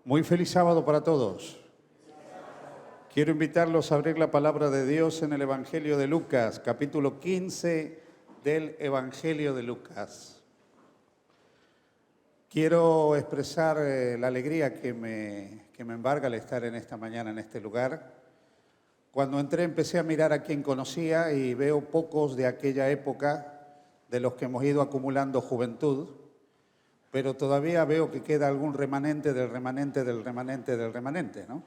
Muy feliz sábado para todos. Quiero invitarlos a abrir la palabra de Dios en el Evangelio de Lucas, capítulo 15 del Evangelio de Lucas. Quiero expresar la alegría que me embarga al estar en esta mañana en este lugar. Cuando entré empecé a mirar a quien conocía y veo pocos de aquella época, de los que hemos ido acumulando juventud, pero todavía veo que queda algún remanente del remanente del remanente del remanente, ¿no?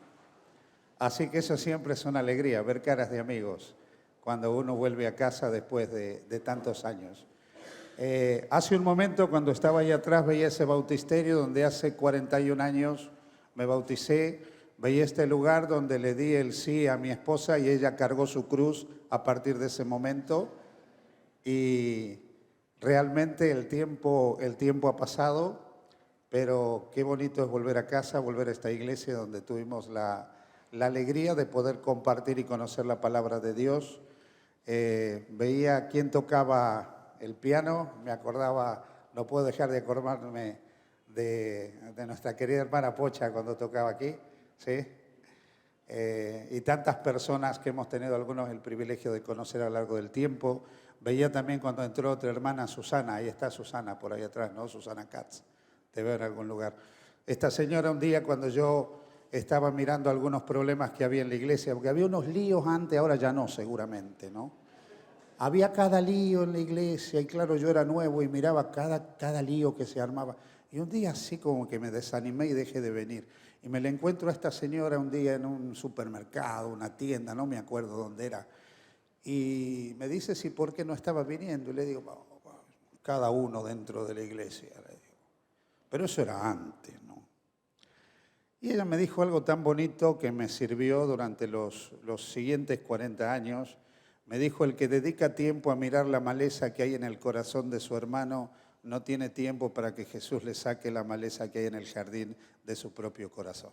Así que eso siempre es una alegría, ver caras de amigos cuando uno vuelve a casa después de tantos años. Hace un momento, cuando estaba ahí atrás, veía ese bautisterio donde hace 41 años me bauticé. Veía este lugar donde le di el sí a mi esposa y ella cargó su cruz a partir de ese momento. Y realmente el tiempo ha pasado, pero qué bonito es volver a casa, volver a esta iglesia donde tuvimos la alegría de poder compartir y conocer la palabra de Dios. Veía quién tocaba el piano, me acordaba, no puedo dejar de acordarme de nuestra querida hermana Pocha cuando tocaba aquí, ¿sí? Y tantas personas que hemos tenido algunos el privilegio de conocer a lo largo del tiempo. Veía también cuando entró otra hermana, Susana, ahí está Susana por ahí atrás, ¿no? Susana Katz, te veo en algún lugar. Esta señora un día cuando yo estaba mirando algunos problemas que había en la iglesia, porque había unos líos antes, ahora ya no seguramente, ¿no? Había cada lío en la iglesia y claro, yo era nuevo y miraba cada lío que se armaba. Y un día así como que me desanimé y dejé de venir. Y me la encuentro a esta señora un día en un supermercado, una tienda, no me acuerdo dónde era. Y me dice si por qué no estaba viniendo. Y le digo, cada uno dentro de la iglesia. Le digo. Pero eso era antes, ¿no? Y ella me dijo algo tan bonito que me sirvió durante los siguientes 40 años. Me dijo, el que dedica tiempo a mirar la maleza que hay en el corazón de su hermano, no tiene tiempo para que Jesús le saque la maleza que hay en el jardín de su propio corazón.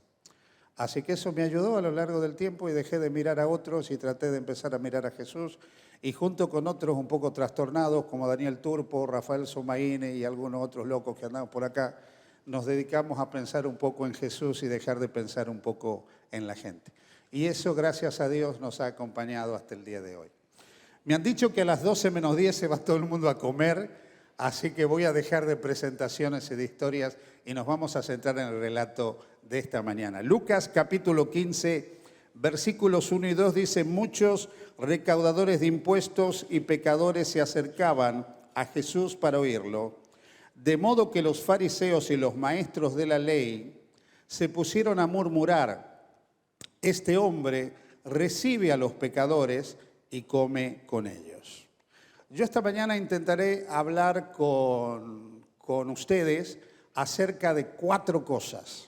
Así que eso me ayudó a lo largo del tiempo y dejé de mirar a otros y traté de empezar a mirar a Jesús. Y junto con otros un poco trastornados, como Daniel Turpo, Rafael Somaine y algunos otros locos que andamos por acá, nos dedicamos a pensar un poco en Jesús y dejar de pensar un poco en la gente. Y eso, gracias a Dios, nos ha acompañado hasta el día de hoy. Me han dicho que a las 12 menos 10 se va todo el mundo a comer, así que voy a dejar de presentaciones y de historias y nos vamos a centrar en el relato de esta mañana. Lucas capítulo 15, versículos 1 y 2 dice, muchos recaudadores de impuestos y pecadores se acercaban a Jesús para oírlo, de modo que los fariseos y los maestros de la ley se pusieron a murmurar, este hombre recibe a los pecadores y come con ellos. Yo esta mañana intentaré hablar con ustedes acerca de 4 cosas.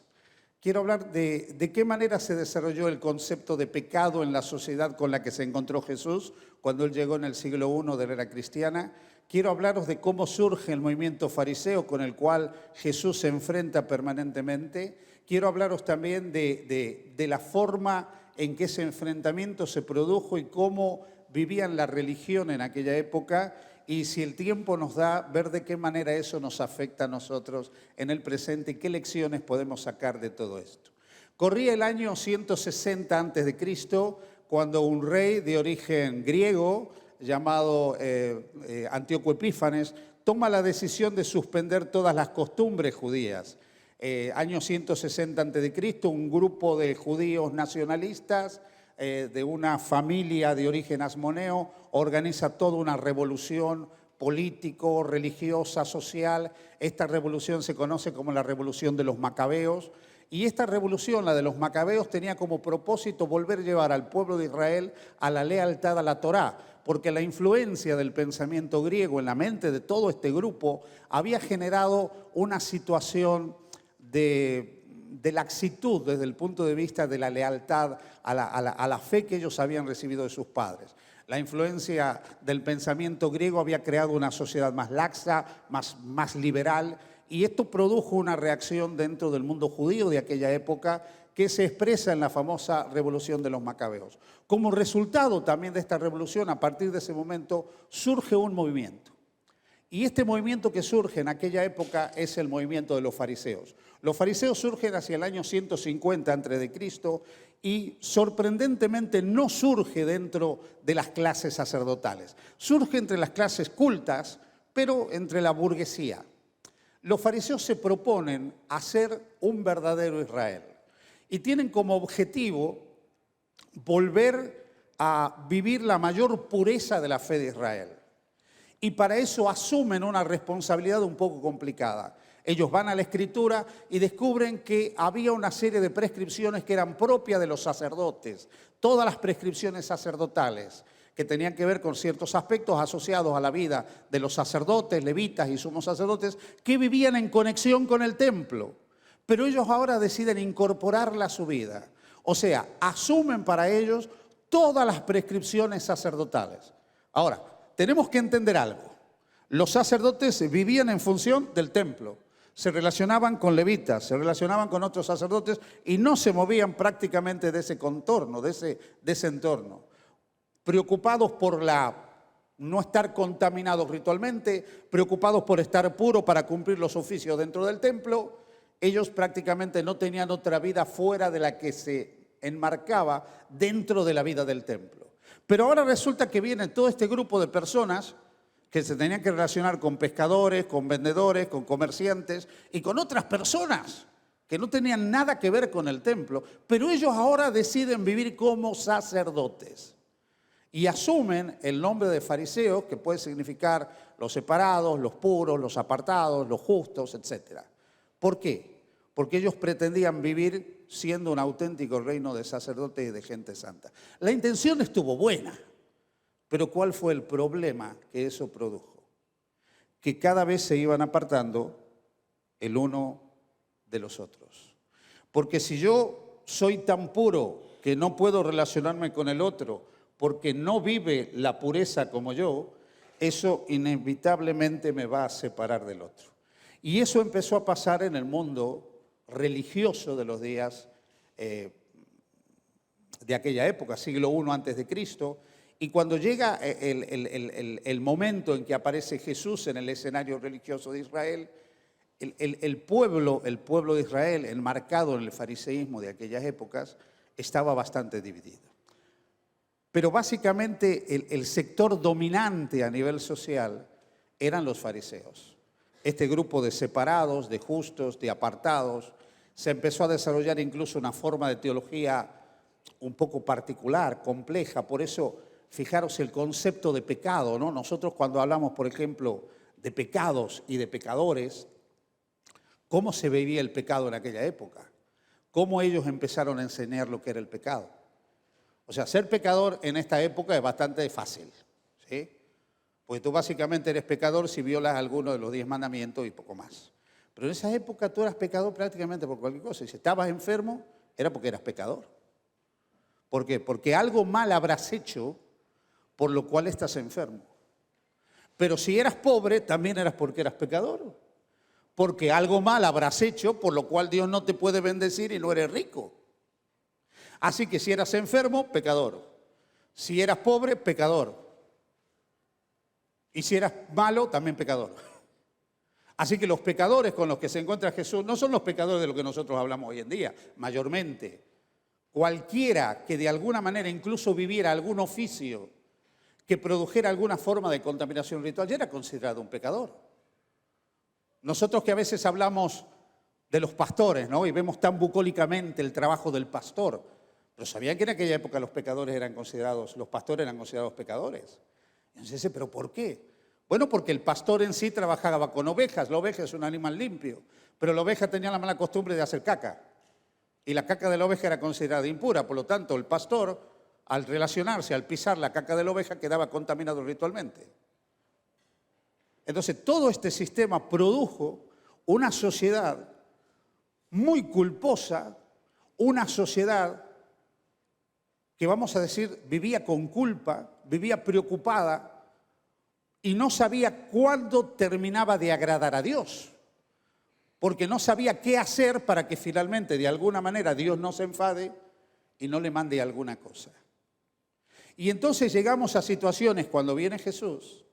Quiero hablar de qué manera se desarrolló el concepto de pecado en la sociedad con la que se encontró Jesús cuando Él llegó en el siglo I de la era cristiana. Quiero hablaros de cómo surge el movimiento fariseo con el cual Jesús se enfrenta permanentemente. Quiero hablaros también de la forma en que ese enfrentamiento se produjo y cómo vivían la religión en aquella época y si el tiempo nos da, ver de qué manera eso nos afecta a nosotros en el presente y qué lecciones podemos sacar de todo esto. Corría el año 160 a.C., cuando un rey de origen griego llamado Antíoco Epífanes toma la decisión de suspender todas las costumbres judías. Año 160 a.C., un grupo de judíos nacionalistas de una familia de origen asmoneo organiza toda una revolución político, religiosa, social. Esta revolución se conoce como la revolución de los macabeos. Y esta revolución, la de los macabeos, tenía como propósito volver a llevar al pueblo de Israel a la lealtad a la Torá, porque la influencia del pensamiento griego en la mente de todo este grupo había generado una situación de laxitud desde el punto de vista de la lealtad a la fe que ellos habían recibido de sus padres. La influencia del pensamiento griego había creado una sociedad más laxa, más liberal, y esto produjo una reacción dentro del mundo judío de aquella época que se expresa en la famosa revolución de los macabeos. Como resultado también de esta revolución, a partir de ese momento, surge un movimiento. Y este movimiento que surge en aquella época es el movimiento de los fariseos. Los fariseos surgen hacia el año 150 a.C. y sorprendentemente no surge dentro de las clases sacerdotales. Surge entre las clases cultas, pero entre la burguesía. Los fariseos se proponen hacer un verdadero Israel y tienen como objetivo volver a vivir la mayor pureza de la fe de Israel. Y para eso asumen una responsabilidad un poco complicada. Ellos van a la Escritura y descubren que había una serie de prescripciones que eran propias de los sacerdotes. Todas las prescripciones sacerdotales que tenían que ver con ciertos aspectos asociados a la vida de los sacerdotes, levitas y sumos sacerdotes que vivían en conexión con el templo. Pero ellos ahora deciden incorporarla a su vida. O sea, asumen para ellos todas las prescripciones sacerdotales. Ahora, tenemos que entender algo. Los sacerdotes vivían en función del templo. Se relacionaban con levitas, se relacionaban con otros sacerdotes y no se movían prácticamente de ese contorno, de ese entorno. Preocupados por no estar contaminados ritualmente, preocupados por estar puros para cumplir los oficios dentro del templo, ellos prácticamente no tenían otra vida fuera de la que se enmarcaba dentro de la vida del templo. Pero ahora resulta que viene todo este grupo de personas que se tenían que relacionar con pescadores, con vendedores, con comerciantes y con otras personas que no tenían nada que ver con el templo, pero ellos ahora deciden vivir como sacerdotes y asumen el nombre de fariseos, que puede significar los separados, los puros, los apartados, los justos, etc. ¿Por qué? Porque ellos pretendían vivir siendo un auténtico reino de sacerdotes y de gente santa. La intención estuvo buena, pero ¿cuál fue el problema que eso produjo? Que cada vez se iban apartando el uno de los otros. Porque si yo soy tan puro que no puedo relacionarme con el otro porque no vive la pureza como yo, eso inevitablemente me va a separar del otro. Y eso empezó a pasar en el mundo religioso de los días de aquella época, siglo I antes de Cristo, y cuando llega el momento en que aparece Jesús en el escenario religioso de Israel, el pueblo de Israel, enmarcado en el fariseísmo de aquellas épocas, estaba bastante dividido. Pero básicamente el sector dominante a nivel social eran los fariseos. Este grupo de separados, de justos, de apartados, se empezó a desarrollar incluso una forma de teología un poco particular, compleja. Por eso, fijaros el concepto de pecado, ¿no? Nosotros cuando hablamos, por ejemplo, de pecados y de pecadores, ¿cómo se veía el pecado en aquella época? ¿Cómo ellos empezaron a enseñar lo que era el pecado? O sea, ser pecador en esta época es bastante fácil, ¿sí? Porque tú básicamente eres pecador si violas alguno de los 10 mandamientos y poco más. Pero en esa época tú eras pecador prácticamente por cualquier cosa. Y si estabas enfermo, era porque eras pecador. ¿Por qué? Porque algo mal habrás hecho por lo cual estás enfermo. Pero si eras pobre, también eras porque eras pecador. Porque algo mal habrás hecho por lo cual Dios no te puede bendecir y no eres rico. Así que si eras enfermo, pecador. Si eras pobre, pecador. Y si eras malo, también pecador. Así que los pecadores con los que se encuentra Jesús no son los pecadores de los que nosotros hablamos hoy en día, mayormente. Cualquiera que de alguna manera incluso viviera algún oficio que produjera alguna forma de contaminación ritual ya era considerado un pecador. Nosotros que a veces hablamos de los pastores, ¿no? Y vemos tan bucólicamente el trabajo del pastor. Pero ¿sabían que en aquella época los pastores eran considerados pecadores? Y yo sé, ¿pero por qué? Bueno, porque el pastor en sí trabajaba con ovejas. La oveja es un animal limpio, pero la oveja tenía la mala costumbre de hacer caca. Y la caca de la oveja era considerada impura. Por lo tanto, el pastor, al relacionarse, al pisar la caca de la oveja, quedaba contaminado ritualmente. Entonces, todo este sistema produjo una sociedad muy culposa, una sociedad que, vamos a decir, vivía con culpa, vivía preocupada y no sabía cuándo terminaba de agradar a Dios, porque no sabía qué hacer para que finalmente, de alguna manera, Dios no se enfade y no le mande alguna cosa. Y entonces llegamos a situaciones cuando viene Jesús,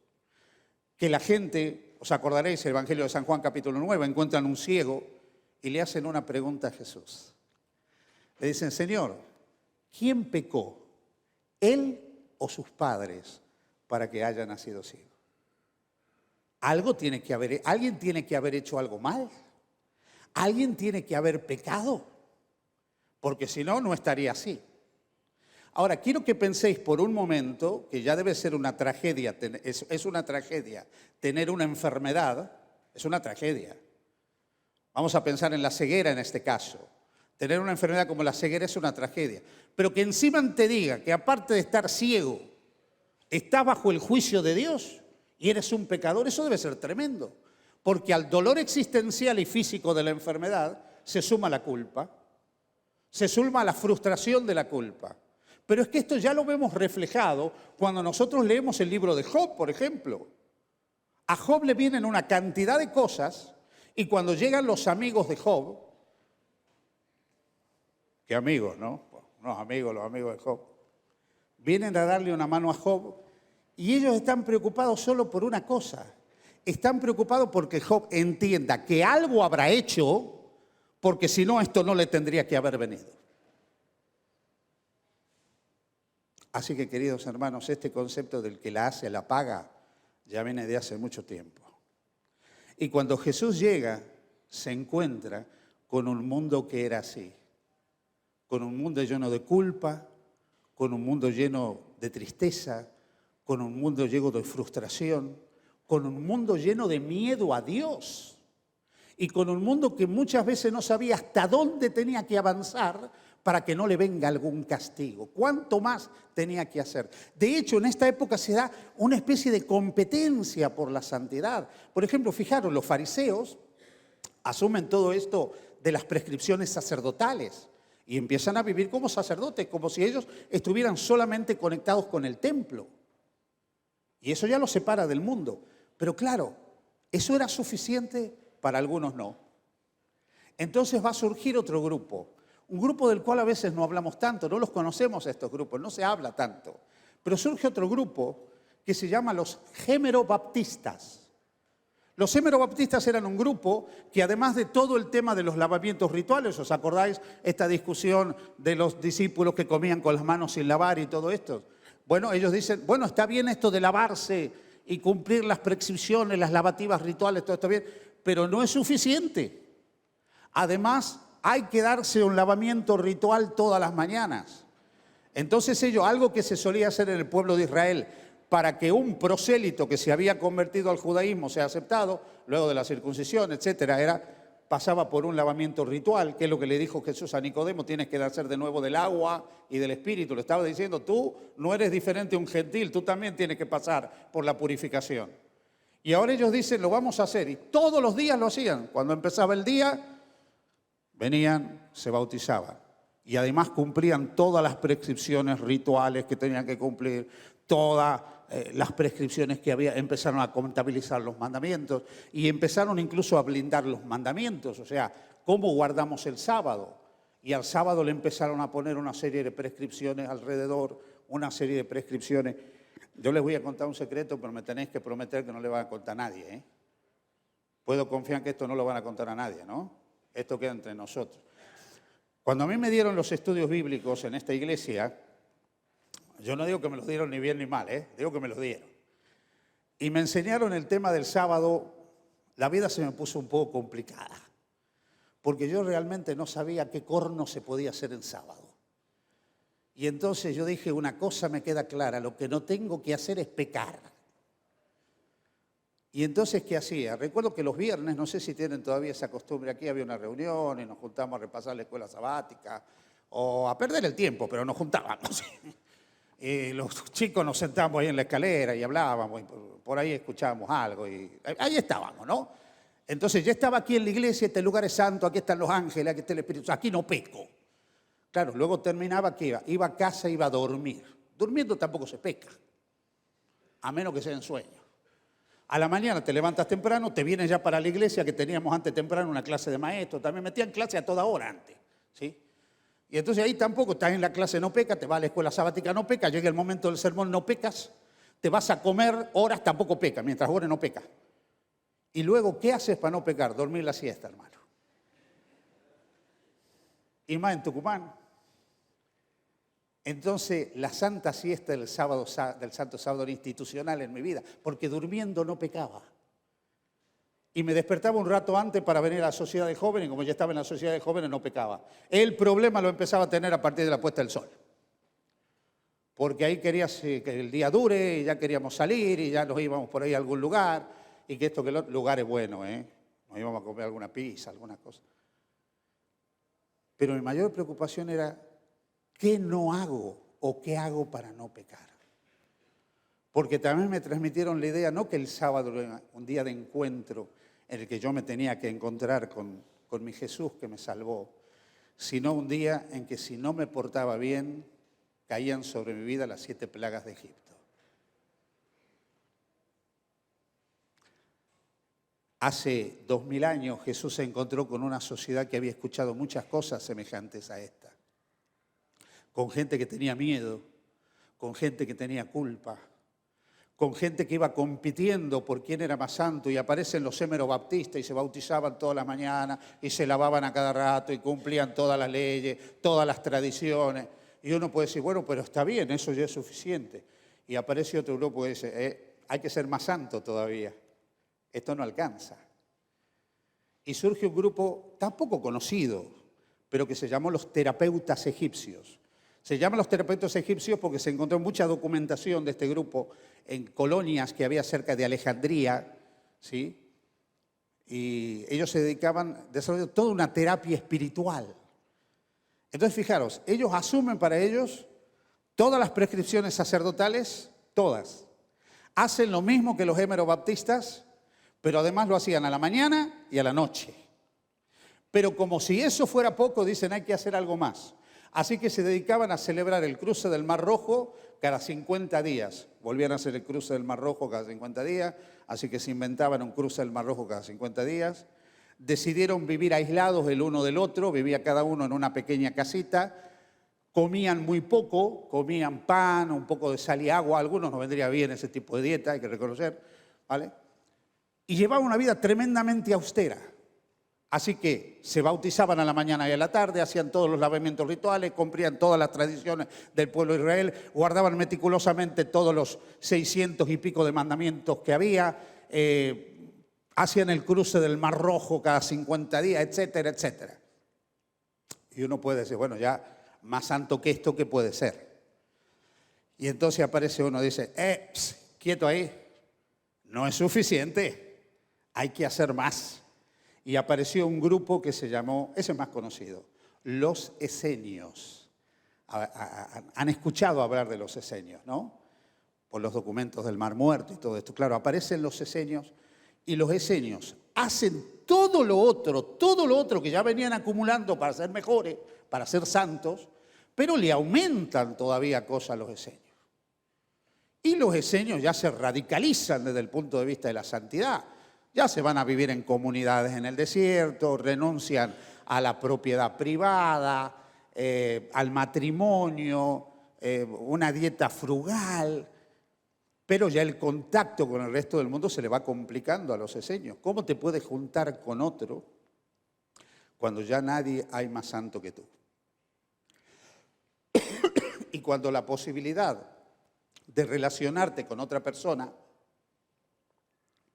que la gente os acordaréis, el Evangelio de San Juan capítulo 9, encuentran un ciego y le hacen una pregunta a Jesús. Le dicen, Señor, ¿quién pecó, él o sus padres, para que haya nacido ciego? Alguien tiene que haber hecho algo mal. Alguien tiene que haber pecado, porque si no, no estaría así. Ahora, quiero que penséis por un momento, que ya debe ser una tragedia, es una tragedia tener una enfermedad, es una tragedia. Vamos a pensar en la ceguera en este caso. Tener una enfermedad como la ceguera es una tragedia. Pero que encima te diga que aparte de estar ciego, estás bajo el juicio de Dios y eres un pecador, eso debe ser tremendo. Porque al dolor existencial y físico de la enfermedad se suma la culpa, se suma la frustración de la culpa. Pero es que esto ya lo vemos reflejado cuando nosotros leemos el libro de Job, por ejemplo. A Job le vienen una cantidad de cosas y cuando llegan los amigos de Job, ¿qué amigos, no? Los amigos de Job, vienen a darle una mano a Job y ellos están preocupados solo por una cosa. Están preocupados porque Job entienda que algo habrá hecho, porque si no, esto no le tendría que haber venido. Así que, queridos hermanos, este concepto del que la hace, la paga, ya viene de hace mucho tiempo. Y cuando Jesús llega, se encuentra con un mundo que era así. Con un mundo lleno de culpa, con un mundo lleno de tristeza, con un mundo lleno de frustración, con un mundo lleno de miedo a Dios y con un mundo que muchas veces no sabía hasta dónde tenía que avanzar para que no le venga algún castigo. ¿Cuánto más tenía que hacer? De hecho, en esta época se da una especie de competencia por la santidad. Por ejemplo, fijaros, los fariseos asumen todo esto de las prescripciones sacerdotales y empiezan a vivir como sacerdotes, como si ellos estuvieran solamente conectados con el templo. Y eso ya los separa del mundo. Pero claro, eso era suficiente, para algunos no. Entonces va a surgir otro grupo, un grupo del cual a veces no hablamos tanto, no los conocemos a estos grupos, no se habla tanto. Pero surge otro grupo que se llama los gemerobaptistas. Los gemerobaptistas eran un grupo que además de todo el tema de los lavamientos rituales, ¿os acordáis esta discusión de los discípulos que comían con las manos sin lavar y todo esto? Bueno, ellos dicen, bueno, está bien esto de lavarse y cumplir las prescripciones, las lavativas rituales, todo está bien, pero no es suficiente. Además, hay que darse un lavamiento ritual todas las mañanas. Entonces ellos, algo que se solía hacer en el pueblo de Israel, para que un prosélito que se había convertido al judaísmo sea aceptado, luego de la circuncisión, etcétera, pasaba por un lavamiento ritual, que es lo que le dijo Jesús a Nicodemo, tienes que nacer de nuevo del agua y del Espíritu. Le estaba diciendo, tú no eres diferente a un gentil, tú también tienes que pasar por la purificación. Y ahora ellos dicen, lo vamos a hacer, y todos los días lo hacían. Cuando empezaba el día, venían, se bautizaban. Y además cumplían todas las prescripciones rituales que tenían que cumplir, todas las prescripciones que había, empezaron a contabilizar los mandamientos y empezaron incluso a blindar los mandamientos, o sea, cómo guardamos el sábado. Y al sábado le empezaron a poner una serie de prescripciones alrededor, una serie de prescripciones. Yo les voy a contar un secreto, pero me tenéis que prometer que no le van a contar a nadie, ¿eh? Puedo confiar que esto no lo van a contar a nadie, ¿no? Esto queda entre nosotros. Cuando a mí me dieron los estudios bíblicos en esta iglesia, yo no digo que me los dieron ni bien ni mal, digo que me los dieron. Y me enseñaron el tema del sábado, la vida se me puso un poco complicada, porque yo realmente no sabía qué corno se podía hacer en sábado. Y entonces yo dije, una cosa me queda clara, lo que no tengo que hacer es pecar. Y entonces, ¿qué hacía? Recuerdo que los viernes, no sé si tienen todavía esa costumbre, aquí había una reunión y nos juntamos a repasar la escuela sabática o a perder el tiempo, pero nos juntábamos. Y los chicos nos sentábamos ahí en la escalera y hablábamos, y por ahí escuchábamos algo y ahí estábamos, ¿no? Entonces ya estaba aquí en la iglesia, este lugar es santo, aquí están los ángeles, aquí está el Espíritu, aquí no peco. Claro, luego terminaba que iba a casa, iba a dormir. Durmiendo tampoco se peca, a menos que sea en sueño. A la mañana te levantas temprano, te vienes ya para la iglesia, que teníamos antes temprano una clase de maestro, también metían clase a toda hora antes, ¿sí? Y entonces ahí tampoco estás en la clase no peca, te vas a la escuela sabática no peca, llega el momento del sermón no pecas, te vas a comer horas tampoco peca, mientras ores no peca. Y luego, ¿qué haces para no pecar? Dormir la siesta, hermano. Y más en Tucumán. Entonces, la santa siesta del Santo Sábado institucional en mi vida, porque durmiendo no pecaba. Y me despertaba un rato antes para venir a la sociedad de jóvenes, y como ya estaba en la sociedad de jóvenes no pecaba. El problema lo empezaba a tener a partir de la puesta del sol. Porque ahí quería que el día dure, y ya queríamos salir, y ya nos íbamos por ahí a algún lugar, y que esto que el otro lugar es bueno, nos íbamos a comer alguna pizza, alguna cosa. Pero mi mayor preocupación era, ¿qué no hago o qué hago para no pecar? Porque también me transmitieron la idea, no que el sábado era un día de encuentro en el que yo me tenía que encontrar con mi Jesús que me salvó, sino un día en que si no me portaba bien, caían sobre mi vida las 7 plagas de Egipto. Hace 2000 años Jesús se encontró con una sociedad que había escuchado muchas cosas semejantes a esta. Con gente que tenía miedo, con gente que tenía culpa, con gente que iba compitiendo por quién era más santo, y aparecen los hémeros baptistas y se bautizaban todas las mañanas y se lavaban a cada rato y cumplían todas las leyes, todas las tradiciones. Y uno puede decir, bueno, pero está bien, eso ya es suficiente. Y aparece otro grupo que dice, hay que ser más santo todavía. Esto no alcanza. Y surge un grupo tan poco conocido, pero que se llamó los terapeutas egipcios. Se llaman los terapeutas egipcios porque se encontró mucha documentación de este grupo en colonias que había cerca de Alejandría, ¿sí? Y ellos se dedicaban a desarrollar toda una terapia espiritual. Entonces, fijaros, ellos asumen para ellos todas las prescripciones sacerdotales, todas. Hacen lo mismo que los hémeros baptistas, pero además lo hacían a la mañana y a la noche. Pero como si eso fuera poco, dicen hay que hacer algo más. Así que se dedicaban a celebrar el cruce del Mar Rojo cada 50 días. Volvían a hacer el cruce del Mar Rojo cada 50 días, así que se inventaban un cruce del Mar Rojo cada 50 días. Decidieron vivir aislados el uno del otro, vivía cada uno en una pequeña casita, comían muy poco, comían pan, un poco de sal y agua, a algunos no vendría bien ese tipo de dieta, hay que reconocer, ¿vale? Y llevaban una vida tremendamente austera. Así que se bautizaban a la mañana y a la tarde, hacían todos los lavamientos rituales, cumplían todas las tradiciones del pueblo de Israel, guardaban meticulosamente todos los 600 y pico de mandamientos que había, hacían el cruce del Mar Rojo cada 50 días, etcétera, etcétera. Y uno puede decir, bueno, ya más santo que esto, ¿qué puede ser? Y entonces aparece uno y dice, quieto ahí, no es suficiente, hay que hacer más. Y apareció un grupo que se llamó, ese es más conocido, los esenios. Han escuchado hablar de los esenios, ¿no? Por los documentos del Mar Muerto y todo esto. Claro, aparecen los esenios y los esenios hacen todo lo otro que ya venían acumulando para ser mejores, para ser santos, pero le aumentan todavía cosas a los esenios. Y los esenios ya se radicalizan desde el punto de vista de la santidad. Ya se van a vivir en comunidades en el desierto, renuncian a la propiedad privada, al matrimonio, una dieta frugal, pero ya el contacto con el resto del mundo se le va complicando a los esenios. ¿Cómo te puedes juntar con otro cuando ya nadie hay más santo que tú? Y cuando la posibilidad de relacionarte con otra persona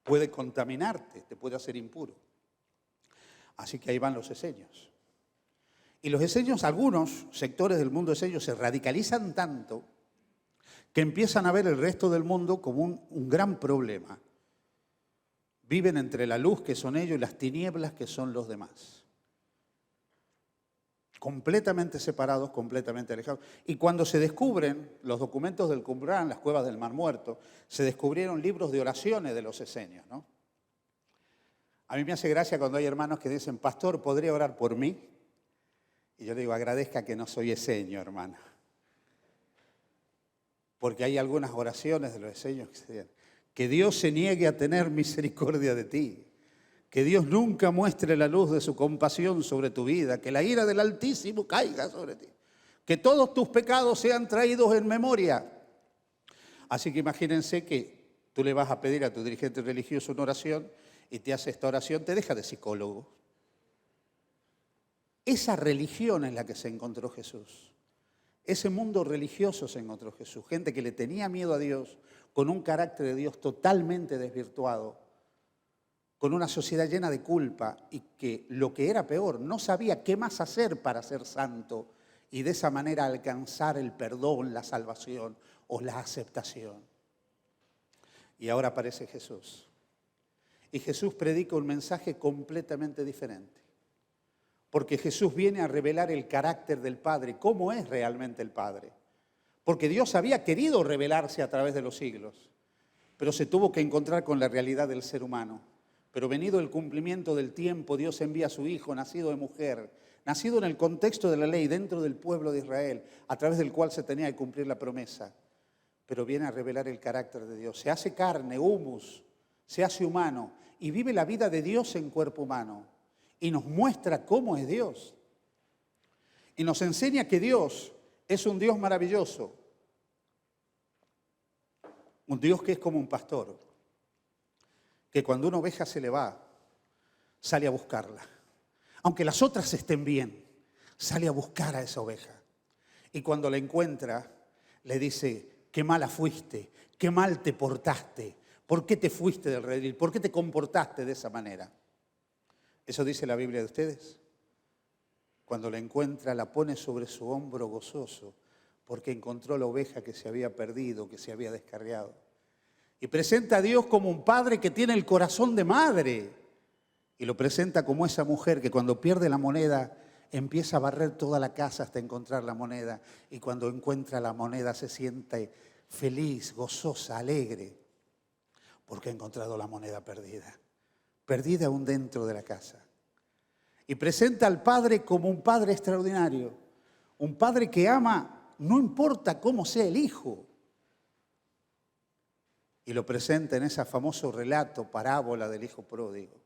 puede contaminarte, te puede hacer impuro. Así que ahí van los esenios. Y los esenios, algunos sectores del mundo esenios se radicalizan tanto que empiezan a ver el resto del mundo como un gran problema. Viven entre la luz, que son ellos, y las tinieblas, que son los demás. Completamente separados, completamente alejados. Y cuando se descubren los documentos del Qumrán, las cuevas del Mar Muerto, se descubrieron libros de oraciones de los esenios, ¿no? A mí me hace gracia cuando hay hermanos que dicen, pastor, ¿podría orar por mí? Y yo le digo, agradezca que no soy esenio, hermana. Porque hay algunas oraciones de los esenios que se dicen, que Dios se niegue a tener misericordia de ti. Que Dios nunca muestre la luz de su compasión sobre tu vida, que la ira del Altísimo caiga sobre ti, que todos tus pecados sean traídos en memoria. Así que imagínense que tú le vas a pedir a tu dirigente religioso una oración y te hace esta oración, te deja de psicólogo. Esa religión en la que se encontró Jesús. Ese mundo religioso se encontró Jesús. Gente que le tenía miedo a Dios, con un carácter de Dios totalmente desvirtuado, con una sociedad llena de culpa y que lo que era peor, no sabía qué más hacer para ser santo y de esa manera alcanzar el perdón, la salvación o la aceptación. Y ahora aparece Jesús. Y Jesús predica un mensaje completamente diferente. Porque Jesús viene a revelar el carácter del Padre, cómo es realmente el Padre. Porque Dios había querido revelarse a través de los siglos, pero se tuvo que encontrar con la realidad del ser humano. Pero venido el cumplimiento del tiempo, Dios envía a su Hijo, nacido de mujer, nacido en el contexto de la ley, dentro del pueblo de Israel, a través del cual se tenía que cumplir la promesa. Pero viene a revelar el carácter de Dios. Se hace carne, humus, se hace humano y vive la vida de Dios en cuerpo humano. Y nos muestra cómo es Dios. Y nos enseña que Dios es un Dios maravilloso. Un Dios que es como un pastor. Que cuando una oveja se le va, sale a buscarla. Aunque las otras estén bien, sale a buscar a esa oveja. Y cuando la encuentra, le dice, qué mala fuiste, qué mal te portaste. ¿Por qué te fuiste del redil? ¿Por qué te comportaste de esa manera? ¿Eso dice la Biblia de ustedes? Cuando la encuentra, la pone sobre su hombro gozoso, porque encontró la oveja que se había perdido, que se había descarriado. Y presenta a Dios como un padre que tiene el corazón de madre. Y lo presenta como esa mujer que cuando pierde la moneda, empieza a barrer toda la casa hasta encontrar la moneda. Y cuando encuentra la moneda se siente feliz, gozosa, alegre, porque ha encontrado la moneda perdida. Perdida aún dentro de la casa. Y presenta al Padre como un Padre extraordinario. Un Padre que ama, no importa cómo sea el Hijo. Y lo presenta en ese famoso relato, parábola del Hijo pródigo.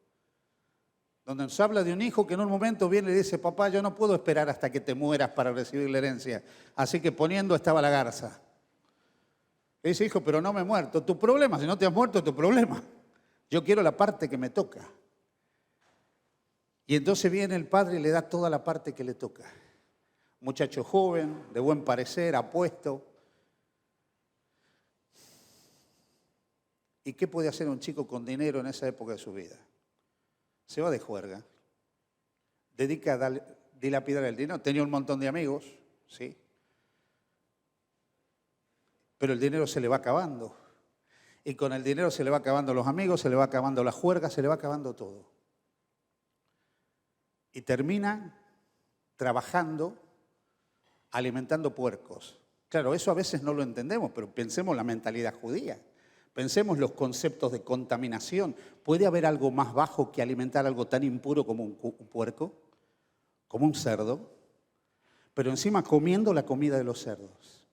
Donde nos habla de un hijo que en un momento viene y le dice, papá, yo no puedo esperar hasta que te mueras para recibir la herencia. Así que poniendo estaba la garza. Le dice, hijo, pero no me he muerto. Tu problema, si no te has muerto, es tu problema. Yo quiero la parte que me toca. Y entonces viene el padre y le da toda la parte que le toca. Muchacho joven, de buen parecer, apuesto. ¿Y qué puede hacer un chico con dinero en esa época de su vida? Se va de juerga. Dedica a dilapidar el dinero. Tenía un montón de amigos, sí. Pero el dinero se le va acabando. Y con el dinero se le va acabando los amigos, se le va acabando la juerga, se le va acabando todo. Y termina trabajando, alimentando puercos. Claro, eso a veces no lo entendemos, pero pensemos la mentalidad judía. Pensemos los conceptos de contaminación. ¿Puede haber algo más bajo que alimentar algo tan impuro como un puerco? Como un cerdo. Pero encima comiendo la comida de los cerdos.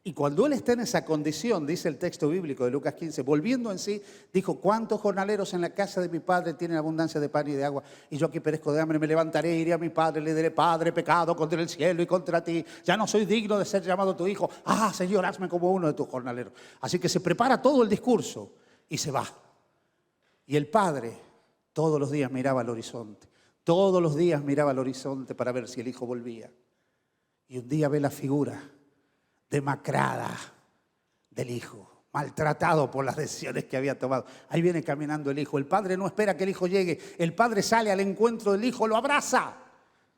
Y cuando él está en esa condición, dice el texto bíblico de Lucas 15, volviendo en sí, dijo, ¿cuántos jornaleros en la casa de mi padre tienen abundancia de pan y de agua? Y yo aquí perezco de hambre, me levantaré, iré a mi padre, le diré, Padre, pecado contra el cielo y contra ti. Ya no soy digno de ser llamado tu hijo. Ah, Señor, hazme como uno de tus jornaleros. Así que se prepara todo el discurso y se va. Y el padre todos los días miraba al horizonte. Todos los días miraba al horizonte para ver si el hijo volvía. Y un día ve la figura demacrada del hijo, maltratado por las decisiones que había tomado. Ahí viene caminando el hijo. El padre no espera que el hijo llegue. El padre sale al encuentro del hijo, lo abraza,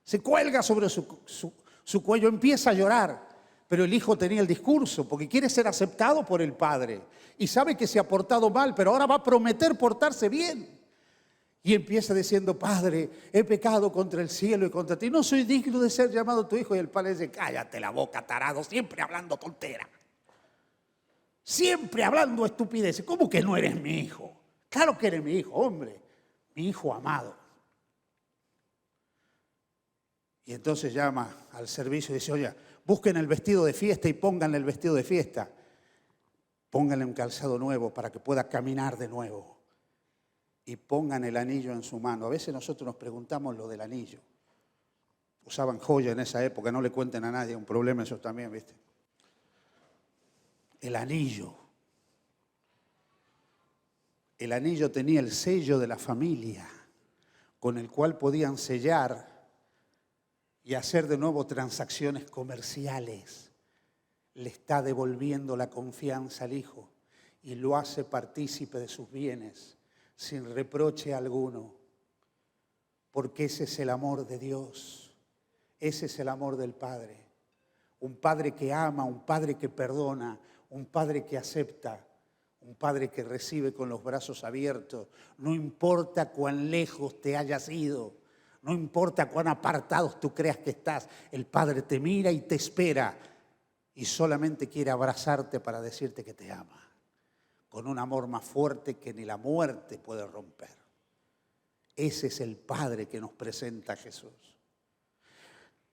se cuelga sobre su cuello, empieza a llorar. Pero el hijo tenía el discurso porque quiere ser aceptado por el padre y sabe que se ha portado mal, pero ahora va a prometer portarse bien. Y empieza diciendo, Padre, he pecado contra el cielo y contra ti. No soy digno de ser llamado tu hijo. Y el padre dice, cállate la boca, tarado, siempre hablando tontera. Siempre hablando estupideces. ¿Cómo que no eres mi hijo? Claro que eres mi hijo, hombre. Mi hijo amado. Y entonces llama al servicio y dice, oye, busquen el vestido de fiesta y pónganle el vestido de fiesta. Pónganle un calzado nuevo para que pueda caminar de nuevo. Y pongan el anillo en su mano. A veces nosotros nos preguntamos lo del anillo. Usaban joya en esa época, no le cuenten a nadie, un problema eso también, ¿viste? El anillo. El anillo tenía el sello de la familia, con el cual podían sellar y hacer de nuevo transacciones comerciales. Le está devolviendo la confianza al hijo y lo hace partícipe de sus bienes sin reproche alguno. Porque ese es el amor de Dios, ese es el amor del Padre. Un Padre que ama, un Padre que perdona, un Padre que acepta, un Padre que recibe con los brazos abiertos. No importa cuán lejos te hayas ido, no importa cuán apartados tú creas que estás, el Padre te mira y te espera y solamente quiere abrazarte para decirte que te ama, con un amor más fuerte que ni la muerte puede romper. Ese es el Padre que nos presenta Jesús.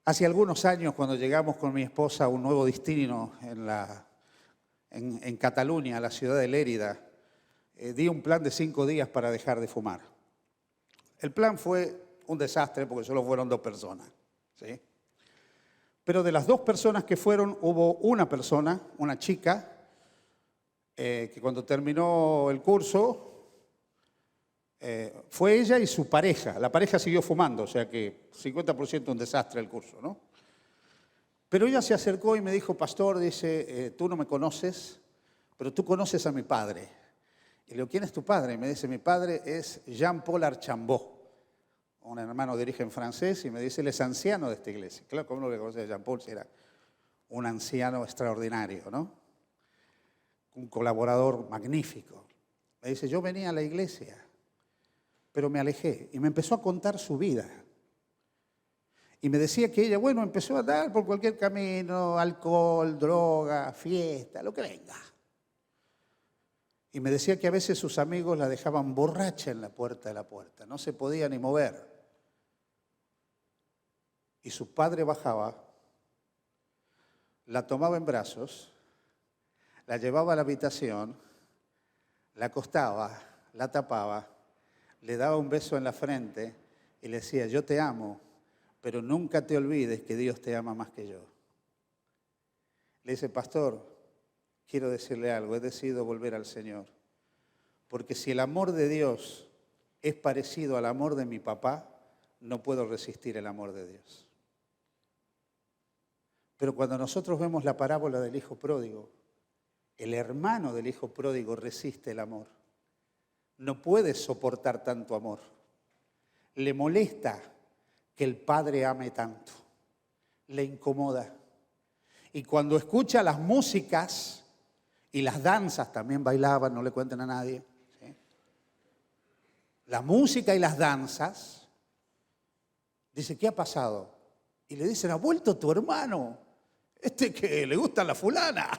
Hace algunos años, cuando llegamos con mi esposa a un nuevo destino en Cataluña, la ciudad de Lérida, di un plan de 5 días para dejar de fumar. El plan fue un desastre porque solo fueron 2 personas, ¿sí? Pero de las 2 personas que fueron, hubo una persona, una chica, que cuando terminó el curso, fue ella y su pareja. La pareja siguió fumando, o sea que 50% un desastre el curso, ¿no? Pero ella se acercó y me dijo, pastor, dice, tú no me conoces, pero tú conoces a mi padre. Y le digo, ¿quién es tu padre? Y me dice, mi padre es Jean-Paul Archambault, un hermano de origen francés, y me dice, él es anciano de esta iglesia. Claro, ¿cómo no le conoce a Jean-Paul? Si era un anciano extraordinario, ¿no? Un colaborador magnífico. Me dice, yo venía a la iglesia, pero me alejé. Y me empezó a contar su vida. Y me decía que ella, bueno, empezó a dar por cualquier camino, alcohol, droga, fiesta, lo que venga. Y me decía que a veces sus amigos la dejaban borracha en la puerta, no se podía ni mover. Y su padre bajaba, la tomaba en brazos, la llevaba a la habitación, la acostaba, la tapaba, le daba un beso en la frente y le decía, yo te amo, pero nunca te olvides que Dios te ama más que yo. Le dice, pastor, quiero decirle algo, he decidido volver al Señor. Porque si el amor de Dios es parecido al amor de mi papá, no puedo resistir el amor de Dios. Pero cuando nosotros vemos la parábola del hijo pródigo, el hermano del hijo pródigo resiste el amor. No puede soportar tanto amor. Le molesta que el padre ame tanto. Le incomoda. Y cuando escucha las músicas y las danzas, también bailaban, no le cuenten a nadie, ¿sí? La música y las danzas, dice, ¿qué ha pasado? Y le dicen, ha vuelto tu hermano, que le gusta la fulana.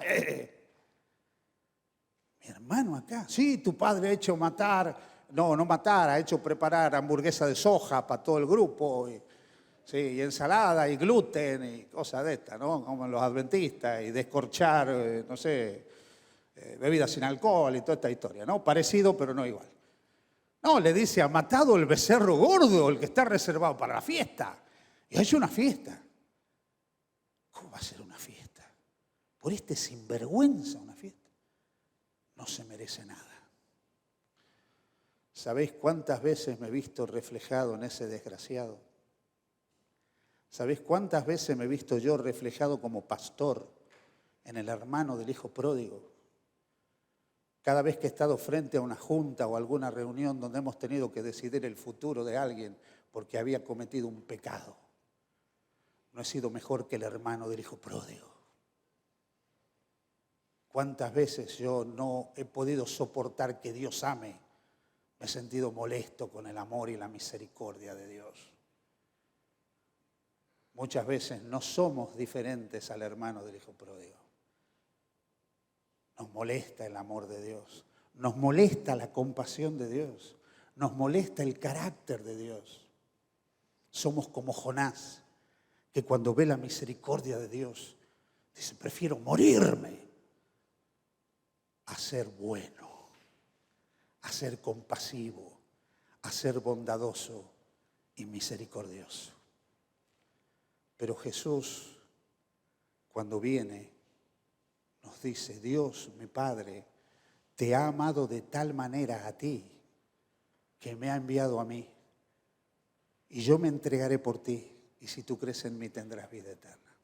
Mi hermano acá, sí, tu padre ha hecho no matar, ha hecho preparar hamburguesa de soja para todo el grupo, sí, y ensalada y gluten y cosas de estas, ¿no? Como los adventistas, y descorchar, no sé, bebidas sin alcohol y toda esta historia, ¿no? Parecido, pero no igual. No, le dice, ha matado el becerro gordo, el que está reservado para la fiesta. Y ha hecho una fiesta. ¿Cómo va a ser una fiesta? Por este sinvergüenza una fiesta. No se merece nada. ¿Sabéis cuántas veces me he visto reflejado en ese desgraciado? ¿Sabéis cuántas veces me he visto yo reflejado como pastor en el hermano del hijo pródigo? Cada vez que he estado frente a una junta o alguna reunión donde hemos tenido que decidir el futuro de alguien porque había cometido un pecado, no he sido mejor que el hermano del hijo pródigo. ¿Cuántas veces yo no he podido soportar que Dios ame? Me he sentido molesto con el amor y la misericordia de Dios. Muchas veces no somos diferentes al hermano del hijo pródigo. Nos molesta el amor de Dios, nos molesta la compasión de Dios, nos molesta el carácter de Dios. Somos como Jonás, que cuando ve la misericordia de Dios, dice, prefiero morirme a ser bueno, a ser compasivo, a ser bondadoso y misericordioso. Pero Jesús, cuando viene, nos dice, Dios, mi Padre, te ha amado de tal manera a ti que me ha enviado a mí. Y yo me entregaré por ti. Y si tú crees en mí tendrás vida eterna.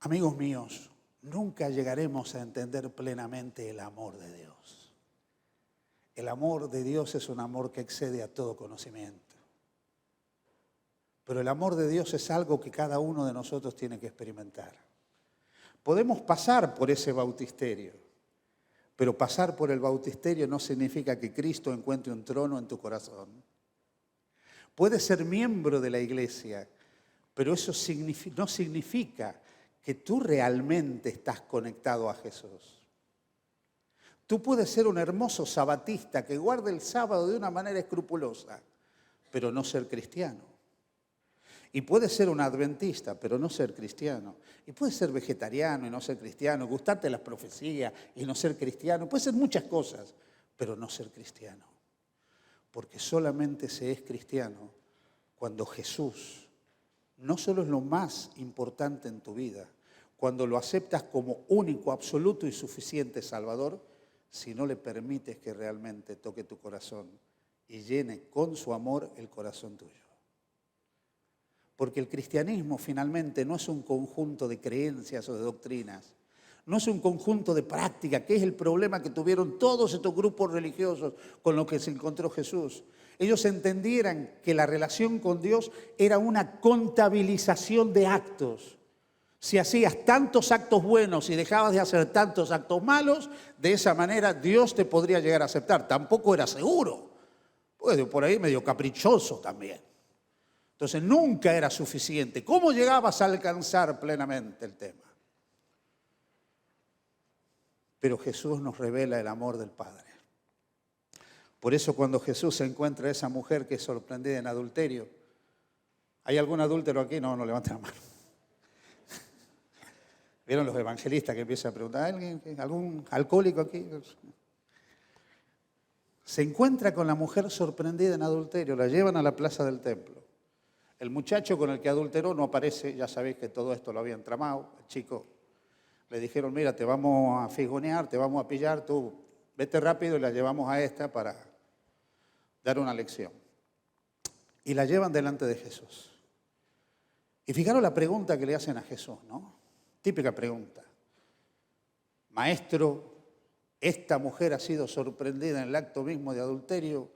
Amigos míos, nunca llegaremos a entender plenamente el amor de Dios. El amor de Dios es un amor que excede a todo conocimiento. Pero el amor de Dios es algo que cada uno de nosotros tiene que experimentar. Podemos pasar por ese bautisterio, pero pasar por el bautisterio no significa que Cristo encuentre un trono en tu corazón. Puedes ser miembro de la iglesia, pero eso no significa que tú realmente estás conectado a Jesús. Tú puedes ser un hermoso sabatista que guarde el sábado de una manera escrupulosa, pero no ser cristiano. Y puedes ser un adventista, pero no ser cristiano. Y puedes ser vegetariano y no ser cristiano, gustarte las profecías y no ser cristiano. Puedes ser muchas cosas, pero no ser cristiano. Porque solamente se es cristiano cuando Jesús no solo es lo más importante en tu vida, cuando lo aceptas como único, absoluto y suficiente Salvador, si no le permites que realmente toque tu corazón y llene con su amor el corazón tuyo. Porque el cristianismo finalmente no es un conjunto de creencias o de doctrinas, no es un conjunto de prácticas, que es el problema que tuvieron todos estos grupos religiosos con los que se encontró Jesús. Ellos entendieran que la relación con Dios era una contabilización de actos. Si hacías tantos actos buenos y dejabas de hacer tantos actos malos, de esa manera Dios te podría llegar a aceptar. Tampoco era seguro, pues por ahí medio caprichoso también. Entonces nunca era suficiente. ¿Cómo llegabas a alcanzar plenamente el tema? Pero Jesús nos revela el amor del Padre. Por eso cuando Jesús encuentra a esa mujer que es sorprendida en adulterio, ¿hay algún adúltero aquí? No levanten la mano. ¿Vieron los evangelistas que empiezan a preguntar, ¿algún alcohólico aquí? Se encuentra con la mujer sorprendida en adulterio, la llevan a la plaza del templo. El muchacho con el que adulteró no aparece, ya sabéis que todo esto lo habían tramado, el chico. Le dijeron, mira, te vamos a figonear, te vamos a pillar, tú vete rápido y la llevamos a esta para dar una lección. Y la llevan delante de Jesús. Y fijaros la pregunta que le hacen a Jesús, ¿no? Típica pregunta. Maestro, esta mujer ha sido sorprendida en el acto mismo de adulterio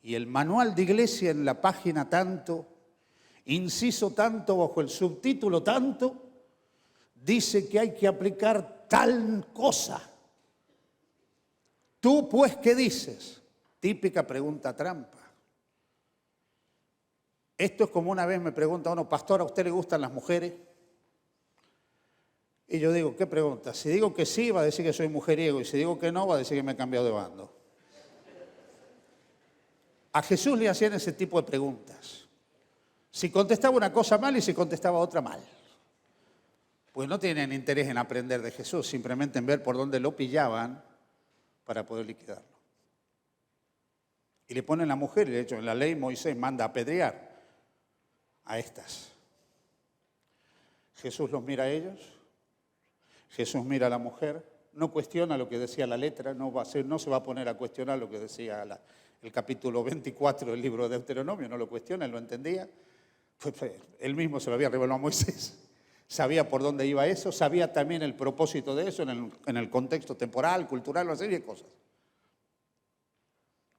y el manual de iglesia en la página tanto, inciso tanto, bajo el subtítulo tanto, dice que hay que aplicar tal cosa. ¿Tú pues qué dices? Típica pregunta trampa. Esto es como una vez me pregunta uno, pastor, ¿a usted le gustan las mujeres? Y yo digo, ¿qué pregunta? Si digo que sí, va a decir que soy mujeriego, y si digo que no, va a decir que me he cambiado de bando. A Jesús le hacían ese tipo de preguntas. Si contestaba una cosa mal y si contestaba otra mal. Pues no tienen interés en aprender de Jesús, simplemente en ver por dónde lo pillaban para poder liquidarlo. Y le ponen a la mujer, y de hecho en la ley Moisés manda apedrear a estas. Jesús los mira a ellos. Jesús mira a la mujer, no cuestiona lo que decía la letra, no se va a poner a cuestionar lo que decía el capítulo 24 del libro de Deuteronomio, no lo cuestiona, él lo entendía. Pues él mismo se lo había revelado a Moisés, sabía por dónde iba eso, sabía también el propósito de eso en el contexto temporal, cultural, una serie de cosas.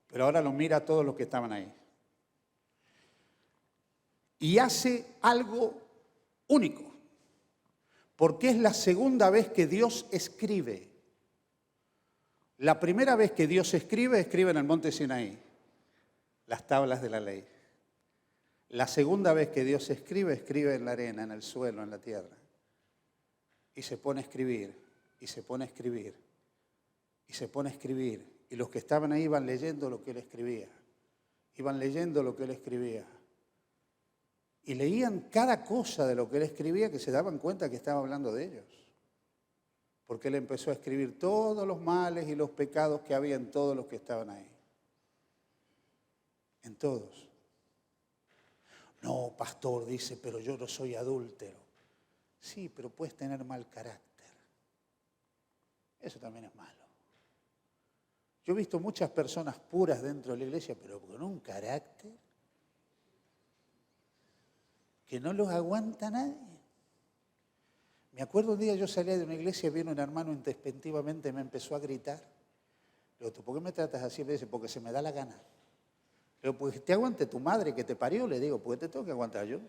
Pero ahora lo mira a todos los que estaban ahí. Y hace algo único. Porque es la segunda vez que Dios escribe. La primera vez que Dios escribe en el monte Sinaí, las tablas de la ley. La segunda vez que Dios escribe en la arena, en el suelo, en la tierra. Y se pone a escribir, y se pone a escribir, y se pone a escribir. Y los que estaban ahí iban leyendo lo que él escribía. Iban leyendo lo que él escribía. Y leían cada cosa de lo que él escribía que se daban cuenta que estaba hablando de ellos. Porque él empezó a escribir todos los males y los pecados que había en todos los que estaban ahí. En todos. No, pastor, dice, pero yo no soy adúltero. Sí, pero puedes tener mal carácter. Eso también es malo. Yo he visto muchas personas puras dentro de la iglesia, pero con un carácter que no los aguanta nadie. Me acuerdo un día yo salía de una iglesia y vino un hermano intempestivamente me empezó a gritar. Le digo, ¿tú por qué me tratas así? Me dice, porque se me da la gana. Le digo, pues te aguante tu madre que te parió. Le digo, pues te tengo que aguantar yo.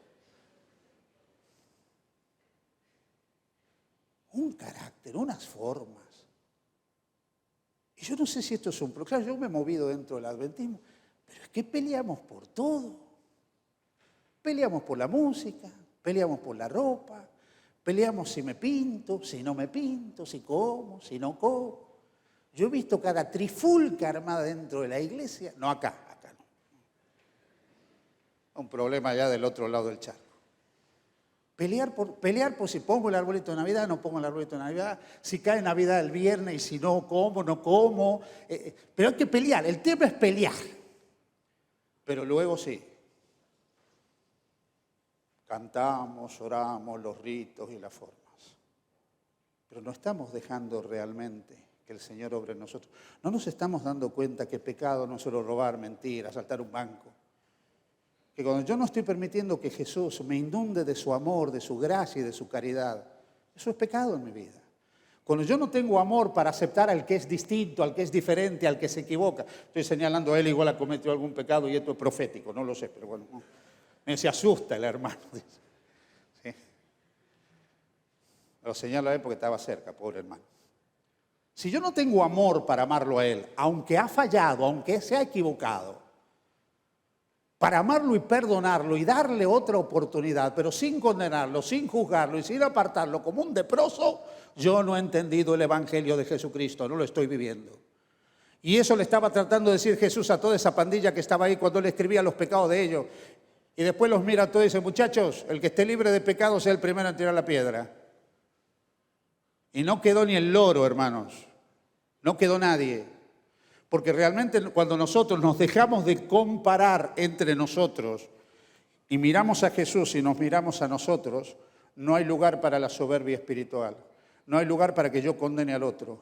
Un carácter, unas formas. Y yo no sé si esto es un... Claro, yo me he movido dentro del adventismo, pero es que peleamos por todo. Peleamos por la música, peleamos por la ropa, peleamos si me pinto, si no me pinto, si como, si no como. Yo he visto cada trifulca armada dentro de la iglesia. No acá no. Un problema ya del otro lado del charco. Pelear por si pongo el arbolito de Navidad, no pongo el arbolito de Navidad, si cae Navidad el viernes y si no como, no como. Pero hay que pelear, el tema es pelear. Pero luego sí. Cantamos, oramos, los ritos y las formas. Pero no estamos dejando realmente que el Señor obre en nosotros. No nos estamos dando cuenta que pecado no es solo robar, mentir, asaltar un banco. Que cuando yo no estoy permitiendo que Jesús me inunde de su amor, de su gracia y de su caridad, eso es pecado en mi vida. Cuando yo no tengo amor para aceptar al que es distinto, al que es diferente, al que se equivoca, estoy señalando a él, igual ha cometido algún pecado y esto es profético, no lo sé, pero bueno, se asusta el hermano. ¿Sí? Lo señalo a él porque estaba cerca, pobre hermano. Si yo no tengo amor para amarlo a él, aunque ha fallado, aunque se ha equivocado, para amarlo y perdonarlo y darle otra oportunidad, pero sin condenarlo, sin juzgarlo y sin apartarlo como un leproso, yo no he entendido el Evangelio de Jesucristo, no lo estoy viviendo. Y eso le estaba tratando de decir Jesús a toda esa pandilla que estaba ahí cuando le escribía los pecados de ellos. Y después los mira a todos y dice, muchachos, el que esté libre de pecado sea el primero en tirar la piedra. Y no quedó ni el loro, hermanos, no quedó nadie. Porque realmente cuando nosotros nos dejamos de comparar entre nosotros y miramos a Jesús y nos miramos a nosotros, no hay lugar para la soberbia espiritual. No hay lugar para que yo condene al otro.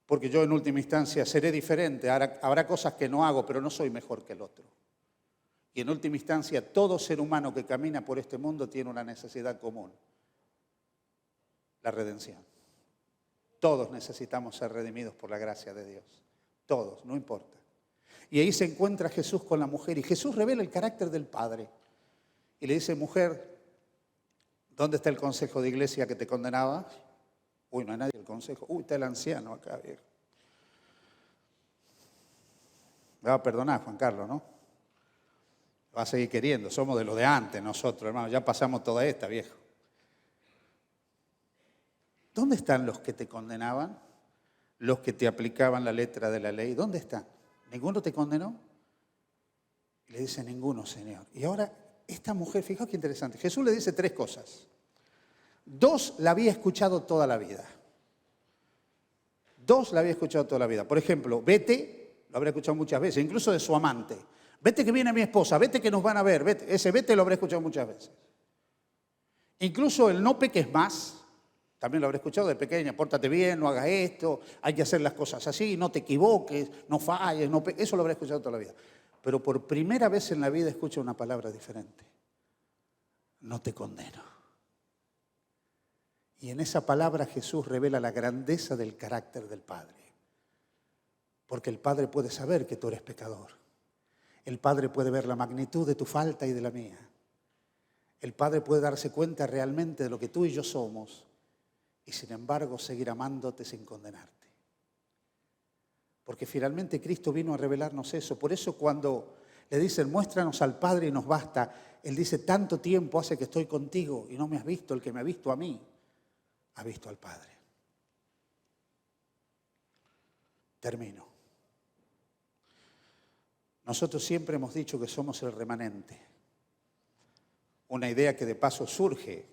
Porque yo en última instancia seré diferente. Habrá cosas que no hago, pero no soy mejor que el otro. Y en última instancia todo ser humano que camina por este mundo tiene una necesidad común. La redención. Todos necesitamos ser redimidos por la gracia de Dios. Todos, no importa. Y ahí se encuentra Jesús con la mujer y Jesús revela el carácter del Padre. Y le dice, mujer, ¿dónde está el consejo de iglesia que te condenaba? Uy, no hay nadie en el consejo. Uy, está el anciano acá, viejo. Me va a perdonar, Juan Carlos, ¿no? Va a seguir queriendo. Somos de los de antes nosotros, hermano. Ya pasamos toda esta, viejo. ¿Dónde están los que te condenaban? Los que te aplicaban la letra de la ley, ¿dónde están? ¿Ninguno te condenó? Y le dice, ninguno, Señor. Y ahora, esta mujer, fijaos qué interesante, Jesús le dice 3 cosas. 2 la había escuchado toda la vida. 2 la había escuchado toda la vida. Por ejemplo, vete, lo habrá escuchado muchas veces, incluso de su amante. Vete que viene mi esposa, vete que nos van a ver, vete. Ese vete lo habrá escuchado muchas veces. Incluso el no peques más. También lo habré escuchado de pequeña, pórtate bien, no hagas esto, hay que hacer las cosas así, no te equivoques, no falles, eso lo habré escuchado toda la vida. Pero por primera vez en la vida escucho una palabra diferente. No te condeno. Y en esa palabra Jesús revela la grandeza del carácter del Padre. Porque el Padre puede saber que tú eres pecador. El Padre puede ver la magnitud de tu falta y de la mía. El Padre puede darse cuenta realmente de lo que tú y yo somos. Y sin embargo seguir amándote sin condenarte. Porque finalmente Cristo vino a revelarnos eso. Por eso cuando le dicen, muéstranos al Padre y nos basta, Él dice, tanto tiempo hace que estoy contigo y no me has visto. El que me ha visto a mí, ha visto al Padre. Termino. Nosotros siempre hemos dicho que somos el remanente. Una idea que de paso surge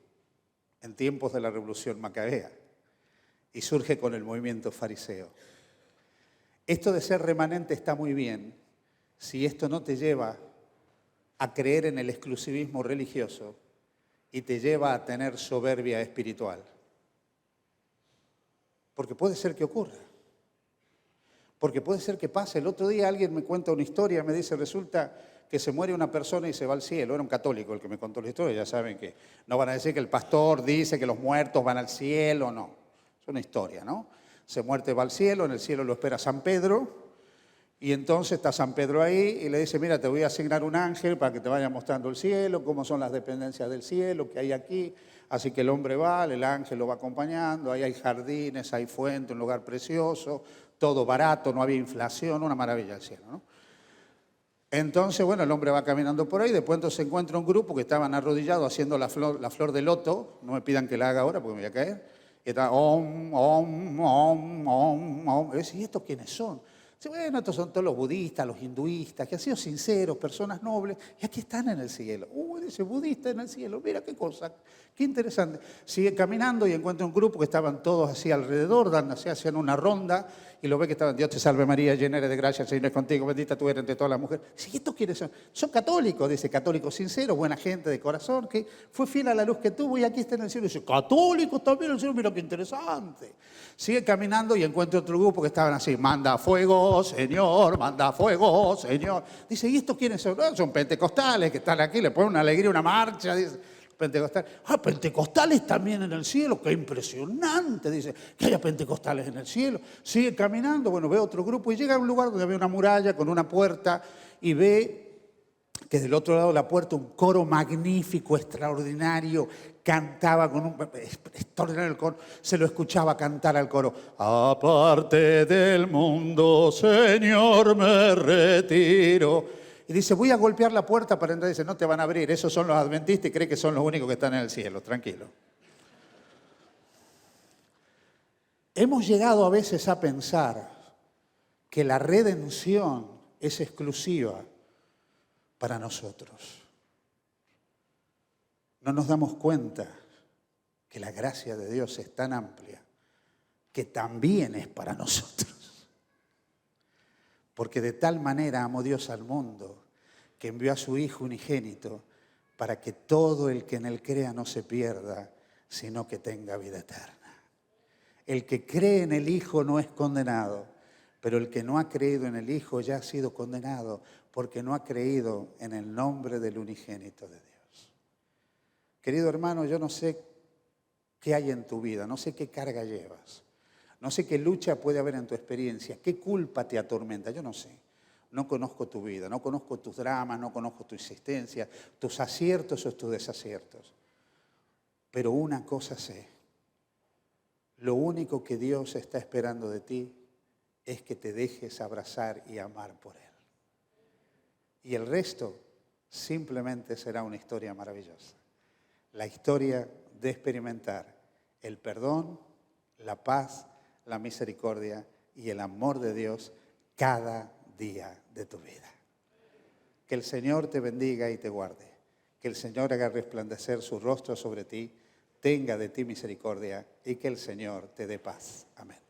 en tiempos de la Revolución Macabea y surge con el movimiento fariseo. Esto de ser remanente está muy bien si esto no te lleva a creer en el exclusivismo religioso y te lleva a tener soberbia espiritual. Porque puede ser que ocurra. Porque puede ser que pase. El otro día alguien me cuenta una historia, me dice, resulta que se muere una persona y se va al cielo. Era un católico el que me contó la historia. Ya saben que no van a decir que el pastor dice que los muertos van al cielo, no. Es una historia, ¿no? Se muere, va al cielo, en el cielo lo espera San Pedro. Y entonces está San Pedro ahí y le dice, mira, te voy a asignar un ángel para que te vaya mostrando el cielo, cómo son las dependencias del cielo que hay aquí. Así que el hombre va, el ángel lo va acompañando, ahí hay jardines, hay fuentes, un lugar precioso, todo barato, no había inflación, una maravilla el cielo, ¿no? Entonces, bueno, el hombre va caminando por ahí, después entonces se encuentra un grupo que estaban arrodillados haciendo la flor de loto, no me pidan que la haga ahora porque me voy a caer, y está om, om, om, om, om. Y dice, ¿y estos quiénes son? Dice, bueno, estos son todos los budistas, los hinduistas, que han sido sinceros, personas nobles, y aquí están en el cielo. Dice, budista en el cielo, mira qué cosa, qué interesante. Sigue caminando y encuentra un grupo que estaban todos así alrededor, hacían una ronda, y lo ve que estaban, Dios te salve María, llena eres de gracia, el Señor es contigo, bendita tú eres entre todas las mujeres. Dice, ¿y estos quiénes son? Son católicos, dice, católicos sinceros, buena gente de corazón, que fue fiel a la luz que tuvo y aquí está en el cielo. Dice, católicos también en el cielo, mira qué interesante. Sigue caminando y encuentra otro grupo que estaban así, manda fuego, Señor, manda fuego, Señor. Dice, ¿y estos quiénes son? No, son pentecostales que están aquí, le ponen una alegría, una marcha, dice. Pentecostales. Pentecostales también en el cielo, qué impresionante, dice, que haya pentecostales en el cielo. Sigue caminando, bueno, ve otro grupo y llega a un lugar donde ve una muralla con una puerta y ve que del otro lado de la puerta un coro magnífico, extraordinario, cantaba con un extraordinario el coro, se lo escuchaba cantar al coro. Aparte del mundo, Señor, me retiro. Y dice, voy a golpear la puerta para entrar. Dice, no te van a abrir, esos son los adventistas y cree que son los únicos que están en el cielo, tranquilo. Hemos llegado a veces a pensar que la redención es exclusiva para nosotros. No nos damos cuenta que la gracia de Dios es tan amplia que también es para nosotros. Porque de tal manera amó Dios al mundo que envió a su Hijo unigénito para que todo el que en él crea no se pierda, sino que tenga vida eterna. El que cree en el Hijo no es condenado, pero el que no ha creído en el Hijo ya ha sido condenado porque no ha creído en el nombre del unigénito de Dios. Querido hermano, yo no sé qué hay en tu vida, no sé qué carga llevas. No sé qué lucha puede haber en tu experiencia, qué culpa te atormenta, yo no sé. No conozco tu vida, no conozco tus dramas, no conozco tu existencia, tus aciertos o tus desaciertos. Pero una cosa sé, lo único que Dios está esperando de ti es que te dejes abrazar y amar por Él. Y el resto simplemente será una historia maravillosa. La historia de experimentar el perdón, la paz, la misericordia y el amor de Dios cada día de tu vida. Que el Señor te bendiga y te guarde. Que el Señor haga resplandecer su rostro sobre ti, tenga de ti misericordia y que el Señor te dé paz. Amén.